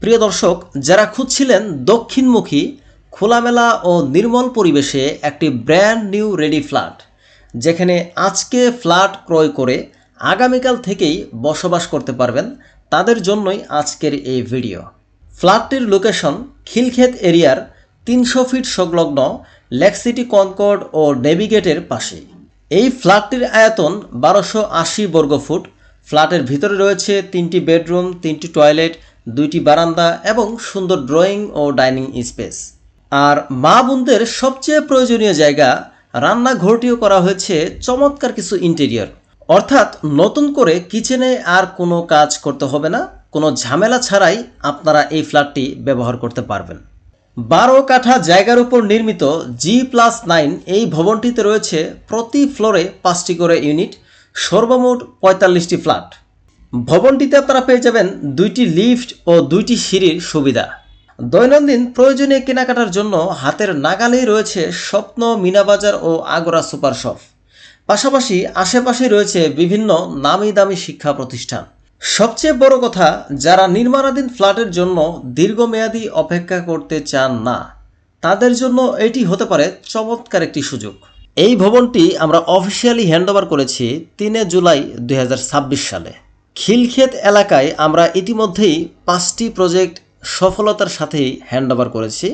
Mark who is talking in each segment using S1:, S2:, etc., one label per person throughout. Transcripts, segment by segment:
S1: প্রিয় দর্শক, যারা খুঁজছিলেন দক্ষিণমুখী খোলামেলা ও নির্মল পরিবেশে একটি ব্র্যান্ড নিউ রেডি ফ্ল্যাট, যেখানে আজকে ফ্ল্যাট ক্রয় করে আগামীকাল থেকেই বসবাস করতে পারবেন, তাদের জন্যই আজকের এই ভিডিও। ফ্ল্যাটটির লোকেশন খিলক্ষেত এরিয়ার ৩০০ ফিট সংলগ্ন লেক সিটি কনকর্ড ও নেভিগেটের পাশে। এই ফ্ল্যাটটির আয়তন ১২৮০ বর্গফুট। ফ্ল্যাটের ভিতরে রয়েছে ৩টি বেডরুম, ৩টি টয়লেট, 2টি বারান্দা এবং সুন্দর ড্রয়িং ও ডাইনিং স্পেস। আর মা বোনদের সবচেয়ে প্রয়োজনীয় জায়গা, রান্নাঘরটিও করা হয়েছে চমৎকার কিছু ইন্টেরিয়র। অর্থাৎ নতুন করে কিচেনে আর কোনো কাজ করতে হবে না, কোনো ঝামেলা ছাড়াই আপনারা এই ফ্ল্যাটটি ব্যবহার করতে পারবেন। 12 কাঠা জায়গার উপর নির্মিত G+9 এই ভবনটিতে রয়েছে প্রতি ফ্লোরে 5টি করে ইউনিট, সর্বমোট 45টি ফ্ল্যাট। ভবনটিতে আপনারা পেয়ে যাবেন 2টি লিফট ও 2টি সিঁড়ির সুবিধা। দৈনন্দিন প্রয়োজনীয় কেনাকাটার জন্য হাতের নাগালেই রয়েছে স্বপ্ন মিনাবাজার ও আগরা সুপার শপ। পাশাপাশি আশেপাশে রয়েছে বিভিন্ন নামি দামি শিক্ষা প্রতিষ্ঠান। সবচেয়ে বড় কথা, যারা নির্মাণাধীন ফ্ল্যাটের জন্য দীর্ঘমেয়াদী অপেক্ষা করতে চান না, তাদের জন্য এটি হতে পারে চমৎকার একটি সুযোগ। এই ভবনটি আমরা অফিসিয়ালি হ্যান্ডওভার করেছি 3 জুলাই 2026 সালে। খিলক্ষেত এলাকায় আমরা ইতিমধ্যেই 5টি প্রজেক্ট সফলতার সাথেই হ্যান্ডওভার করেছি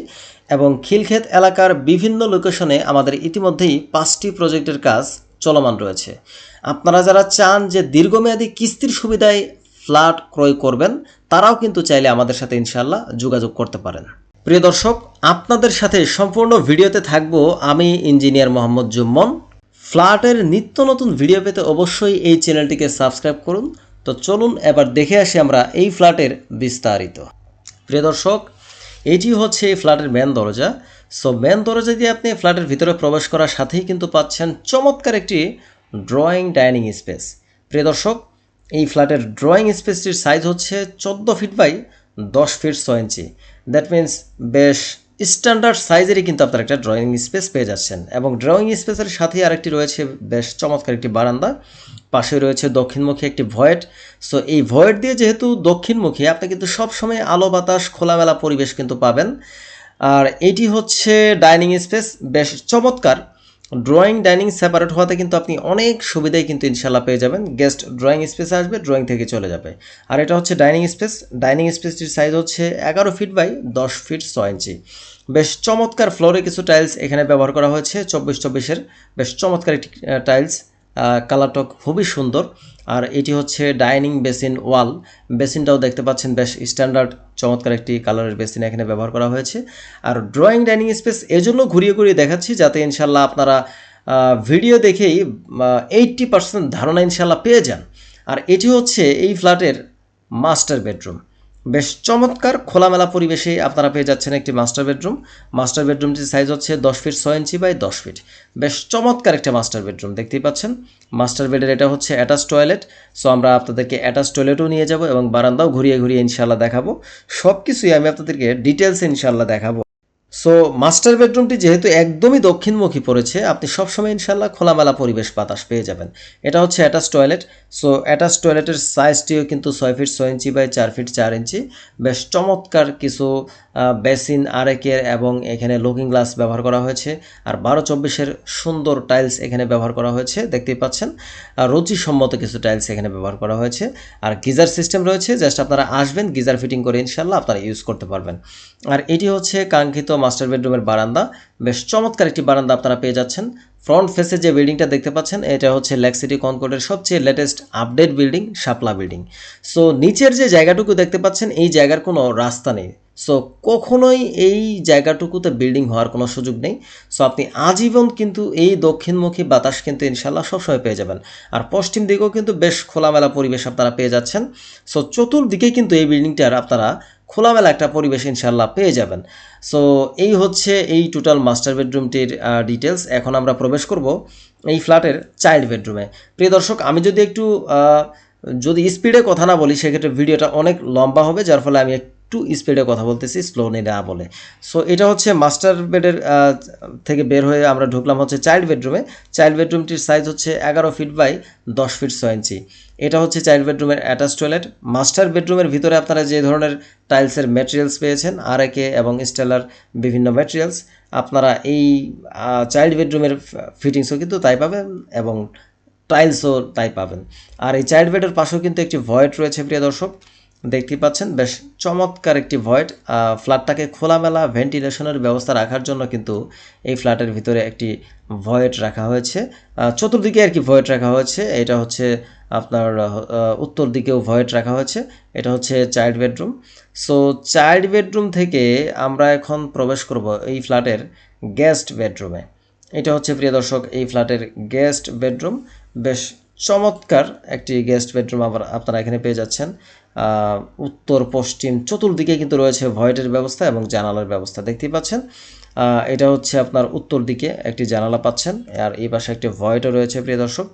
S1: এবং খিলক্ষেত এলাকার বিভিন্ন লোকেশনে আমাদের ইতিমধ্যেই 5টি প্রজেক্টের কাজ চলমান রয়েছে। আপনারা যারা চান যে দীর্ঘমেয়াদী কিস্তির সুবিধায় ফ্ল্যাট ক্রয় করবেন, তারাও কিন্তু চাইলে আমাদের সাথে ইনশাআল্লাহ যোগাযোগ করতে পারেন। প্রিয় দর্শক, আপনাদের সাথে সম্পূর্ণ ভিডিওতে থাকবো আমি ইঞ্জিনিয়ার মোহাম্মদ জুম্মন। ফ্ল্যাটের নিত্য নতুন ভিডিও পেতে অবশ্যই এই চ্যানেলটিকে সাবস্ক্রাইব করুন। তো চলুন এবার দেখে আসি আমরা এই ফ্ল্যাটের বিস্তারিত। প্রিয় দর্শক, এটি হচ্ছে এই ফ্ল্যাটের মেন দরজা। সো মেন দরজা দিয়ে আপনি ফ্ল্যাটের ভিতরে প্রবেশ করার সাথেই কিন্তু পাচ্ছেন চমৎকার একটি ড্রয়িং ডাইনিং স্পেস। প্রিয় দর্শক, এই ফ্ল্যাটের ড্রয়িং স্পেসটির সাইজ হচ্ছে 14 feet by 10 feet 6 inch. That means বেশ স্ট্যান্ডার্ড সাইজেরই কিন্তু আপনারা একটা ড্রয়িং স্পেস পেয়ে যাচ্ছেন। এবং ড্রয়িং স্পেসের সাথেই আরেকটি রয়েছে বেশ চমৎকার একটি বারান্দা, পাশে রয়েছে দক্ষিণমুখী একটি ভয়েড। সো এই ভয়েড দিয়ে যেহেতু দক্ষিণমুখী, আপনি কিন্তু সবসময় আলো বাতাস খোলামেলা পরিবেশ কিন্তু পাবেন। আর এটি হচ্ছে ডাইনিং স্পেস, বেশ চমৎকার। ড্রয়িং ডাইনিং সেপারেট হওয়াতে কিন্তু আপনি অনেক সুবিধাই কিন্তু ইনশাল্লাহ পেয়ে যাবেন। গেস্ট ড্রয়িং স্পেসে আসবে, ড্রয়িং থেকে চলে যাবে। আর এটা হচ্ছে ডাইনিং স্পেস। ডাইনিং স্পেসটির সাইজ হচ্ছে 11 ফিট বাই 10 ফিট 6 ইঞ্চি। বেশ চমৎকার ফ্লোরে কিছু টাইলস এখানে ব্যবহার করা হয়েছে 24-24-এর। বেশ চমৎকার একটি টাইলস, কালারটা খুবই সুন্দর। আর এটি হচ্ছে ডাইনিং বেসিন ওয়াল। বেসিনটাও দেখতে পাচ্ছেন বেশ স্ট্যান্ডার্ড চমৎকার একটি কালারের বেসিন এখানে ব্যবহার করা হয়েছে। আর ড্রয়িং ডাইনিং স্পেস এজন্য ঘুরিয়ে ঘুরিয়ে দেখাচ্ছি যাতে ইনশাল্লাহ আপনারা ভিডিও দেখেই 80% ধারণা ইনশাল্লাহ পেয়ে যান। আর এটি হচ্ছে এই ফ্ল্যাটের মাস্টার বেডরুম। বেশ চমৎকার খোলামেলা পরিবেশে আপনারা পেয়ে যাচ্ছেন একটি মাস্টার বেডরুম। মাস্টার বেডরুমটির সাইজ হচ্ছে 10 ফিট 6 ইঞ্চি বাই 10 ফিট। বেশ চমৎকার একটা মাস্টার বেডরুম দেখতেই পাচ্ছেন। মাস্টার বেডের এটা হচ্ছে অ্যাটাচ টয়লেট। সো আমরা আপনাদেরকে অ্যাটাচ টয়লেটও নিয়ে যাব এবং বারান্দাও ঘুরিয়ে ঘুরিয়ে ইনশাল্লাহ দেখাবো। সব কিছুই আমি আপনাদেরকে ডিটেলসে ইনশাল্লাহ দেখাবো। সো মাস্টার বেডরুমটি যেহেতু একদমই দক্ষিণমুখী পড়েছে, আপনি সবসময় ইনশাল্লাহ খোলামেলা পরিবেশ বাতাস পেয়ে যাবেন। এটা হচ্ছে অ্যাটাচ টয়লেট। সো অ্যাটাচ টয়লেটের সাইজটিও কিন্তু 6 ফিট 6 ইঞ্চি বাই 4 ফিট 4 ইঞ্চি। বেশ চমৎকার কিছু বেসিন আরেকের এবং এখানে লুকিং গ্লাস ব্যবহার করা হয়েছে। আর 12-24-এর সুন্দর টাইলস এখানে ব্যবহার করা হয়েছে দেখতেই পাচ্ছেন। আর রুচিসম্মত কিছু টাইলস এখানে ব্যবহার করা হয়েছে। আর গিজার সিস্টেম রয়েছে, জাস্ট আপনারা আসবেন, গিজার ফিটিং করে ইনশাল্লাহ আপনারা ইউজ করতে পারবেন। আর এটি হচ্ছে কাঙ্ক্ষিত মাস্টার বেডরুমের বারান্দা। বেশ চমৎকার একটি বারান্দা আপনারা পেয়ে যাচ্ছেন। ফ্রন্ট ফেসে যে বিল্ডিংটা দেখতে পাচ্ছেন, এটা হচ্ছে লেক সিটি কনকর্ডের সবচেয়ে লেটেস্ট আপডেট বিল্ডিং, শাপলা বিল্ডিং। সো নিচের যে জায়গাটুকু দেখতে পাচ্ছেন, এই জায়গার কোনো রাস্তা নেই। সো কখনোই এই জায়গাটুকুতে বিল্ডিং হওয়ার কোনো সুযোগ নেই। সো আপনি আজীবন কিন্তু এই দক্ষিণমুখী বাতাস কিন্তু ইনশাল্লাহ সবসময় পেয়ে যাবেন। আর পশ্চিম দিকেও কিন্তু বেশ খোলামেলা পরিবেশ আপনারা পেয়ে যাচ্ছেন। সো চতুর্দিকেই কিন্তু এই বিল্ডিংটার আপনারা খোলামেলা একটা পরিবেশ ইনশাল্লাহ পেয়ে যাবেন। সো এই হচ্ছে এই টোটাল মাস্টার বেডরুমটির ডিটেলস। এখন আমরা প্রবেশ করব এই ফ্ল্যাটের চাইল্ড বেডরুমে। প্রিয় দর্শক, আমি যদি একটু যদি স্পিডে কথা না বলি সেক্ষেত্রে ভিডিওটা অনেক লম্বা হবে, যার ফলে আমি একটু স্পিডে কথা বলতেছি, স্লোলি না বলে। সো এটা হচ্ছে মাস্টার বেডের থেকে বের হয়ে আমরা ঢুকলাম হচ্ছে চাইল্ড বেডরুমে। চাইল্ড বেডরুমটির সাইজ হচ্ছে 11 ফিট বাই 10 ফিট 6 ইঞ্চি। এটা হচ্ছে চাইল্ড বেডরুমের অ্যাটাচ টয়লেট। মাস্টার বেডরুমের ভিতরে আপনারা যে ধরনের টাইলসের ম্যাটেরিয়ালস পেয়েছেন আরএকে এবং স্টেলার বিভিন্ন ম্যাটেরিয়ালস, আপনারা এই চাইল্ড বেডরুমের ফিটিংসও কিন্তু তাই পাবেন এবং টাইলসও তাই পাবেন। আর এই চাইল্ড বেডের পাশেও কিন্তু একটি ভয়েড রয়েছে প্রিয় দর্শক, দেখতেই পাচ্ছেন বেশ চমৎকার একটি ভয়েড। ফ্ল্যাটটাকে খোলামেলা ভেন্টিলেশনের ব্যবস্থা রাখার জন্য কিন্তু এই ফ্ল্যাটের ভিতরে একটি ভয়েড রাখা হয়েছে, চতুর্দিকে আর কি ভয়েড রাখা হয়েছে। এটা হচ্ছে আপনার উত্তর দিকেও ভয়েড রাখা হয়েছে। এটা হচ্ছে child bedroom. So child bedroom থেকে আমরা এখন প্রবেশ করব এই ফ্ল্যাটের গেস্ট বেডরুমে। এটা হচ্ছে প্রিয় দর্শক এই ফ্ল্যাটের গেস্ট বেডরুম। বেশ চমৎকার একটি গেস্ট বেডরুম আবার আপনারা এখানে পেয়ে যাচ্ছেন। উত্তর পশ্চিম চতুর্দিকে কিন্তু রয়েছে ভয়েডের ব্যবস্থা এবং জানালার ব্যবস্থা, দেখতেই পাচ্ছেন। এটা হচ্ছে আপনার উত্তর দিকে একটি জানালা পাচ্ছেন, আর এই পাশে একটি ভয়েডও রয়েছে প্রিয় দর্শক।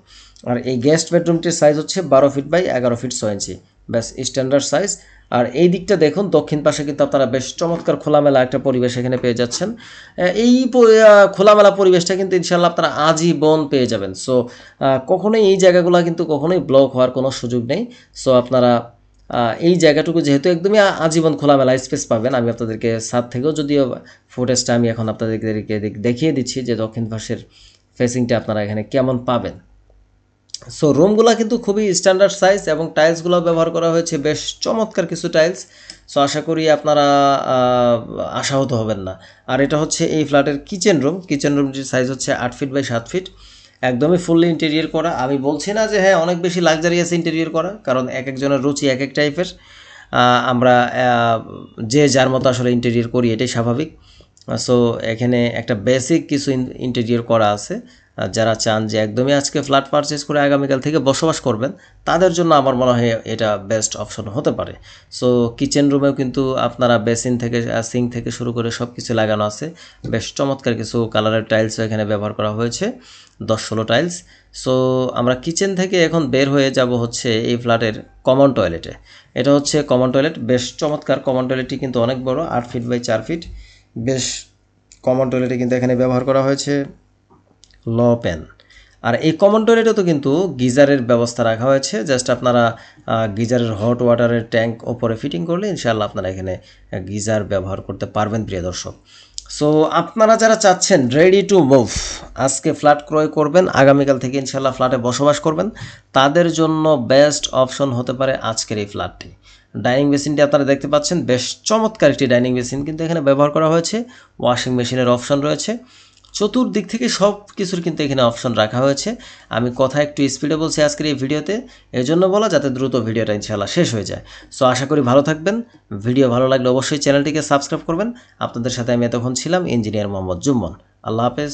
S1: আর এই গেস্ট বেডরুমটির সাইজ হচ্ছে 12 ফিট বাই 11 ফিট 6 ইঞ্চি, ব্যাস স্ট্যান্ডার্ড সাইজ। আর এই দিকটা দেখুন, দক্ষিণ পাশে কিন্তু আপনারা বেশ চমৎকার খোলামেলা একটা পরিবেশ এখানে পেয়ে যাচ্ছেন। এই খোলামেলা পরিবেশটা কিন্তু ইনশাল্লাহ আপনারা আজীবন পেয়ে যাবেন। সো কখনোই এই জায়গাগুলো কিন্তু কখনোই ব্লক হওয়ার কোনো সুযোগ নেই। সো আপনারা এই জায়গাটুকু যেহেতু একদমই আজীবন খোলামেলা স্পেস পাবেন, আমি আপনাদেরকে ছাদ থেকেও যদিও ফুটেজটা আমি এখন আপনাদেরকে দেখিয়ে দিচ্ছি যে দক্ষিণ পাশের ফেসিংটা আপনারা এখানে কেমন পাবেন। সো রুমগুলো কিন্তু খুবই স্ট্যান্ডার্ড সাইজ এবং টাইলসগুলো ব্যবহার করা হয়েছে বেশ চমৎকার কিছু টাইলস। সো আশা করি আপনারা আশাহত হবেন না। আর এটা হচ্ছে এই ফ্ল্যাটের কিচেন রুম। কিচেন রুমটির সাইজ হচ্ছে 8 ফিট বাই 7 ফিট, একদমই ফুললি ইন্টেরিয়র করা। আমি বলছি না যে হ্যাঁ অনেক বেশি লাক্সারিয়াস ইন্টেরিয়র করা, কারণ এক একজনের রুচি এক এক টাইপের। আমরা যে যার মতো আসলে ইন্টেরিয়র করি, এটাই স্বাভাবিক। সো এখানে একটা বেসিক কিছু ইন্টেরিয়র করা আছে। যারা চান যে একদমই আজকে ফ্ল্যাট পারচেস করে আগামীকাল থেকে বসবাস করবেন, তাদের জন্য আমার মনে হয় এটা বেস্ট অপশন হতে পারে। সো কিচেন রুমেও কিন্তু আপনারা বেসিন থেকে সিঙ্ক থেকে শুরু করে সব কিছু লাগানো আছে। বেশ চমৎকার কিছু কালারের টাইলসও এখানে ব্যবহার করা হয়েছে, 10-16 টাইলস। সো আমরা কিচেন থেকে এখন বের হয়ে যাব হচ্ছে এই ফ্ল্যাটের কমন টয়লেটে। এটা হচ্ছে কমন টয়লেট, বেশ চমৎকার। কমন টয়লেটটি কিন্তু অনেক বড়, 8 ফিট বাই 4 ফিট। বেশ কমন টয়লেটে কিন্তু এখানে ব্যবহার করা হয়েছে ল প্যান। আর এই কমন টয়লেটে তো কিন্তু গিজারের ব্যবস্থা রাখা হয়েছে। জাস্ট আপনারা গিজারের হট ওয়াটারের ট্যাঙ্ক ওপরে ফিটিং করলে ইনশাআল্লাহ আপনারা এখানে গিজার ব্যবহার করতে পারবেন প্রিয় দর্শক। সো আপনারা যারা চাচ্ছেন রেডি টু মুভ, আজকে ফ্ল্যাট ক্রয় করবেন, আগামীকাল থেকে ইনশাআল্লাহ ফ্ল্যাটে বসবাস করবেন, তাদের জন্য বেস্ট অপশন হতে পারে আজকের এই ফ্ল্যাটটি। ডাইনিং বেসিনটি আপনারা দেখতে পাচ্ছেন, বেশ চমৎকার একটি ডাইনিং বেসিন কিন্তু এখানে ব্যবহার করা হয়েছে। ওয়াশিং মেশিনের অপশন রয়েছে, চতুর্দিক থেকে সব কিছুর কিন্তু এখানে অপশন রাখা হয়েছে। আমি কথা একটু স্পিডে বলছি আজকের এই ভিডিওতে, এই জন্য বলা যাতে দ্রুত ভিডিওটা ইনশাআল্লাহ শেষ হয়ে যায়। সো আশা করি ভালো থাকবেন। ভিডিও ভালো লাগলে অবশ্যই চ্যানেলটিকে সাবস্ক্রাইব করবেন। আপনাদের সাথে আমি এতক্ষণ ছিলাম ইঞ্জিনিয়ার মোহাম্মদ জুম্মন। আল্লাহ হাফেজ।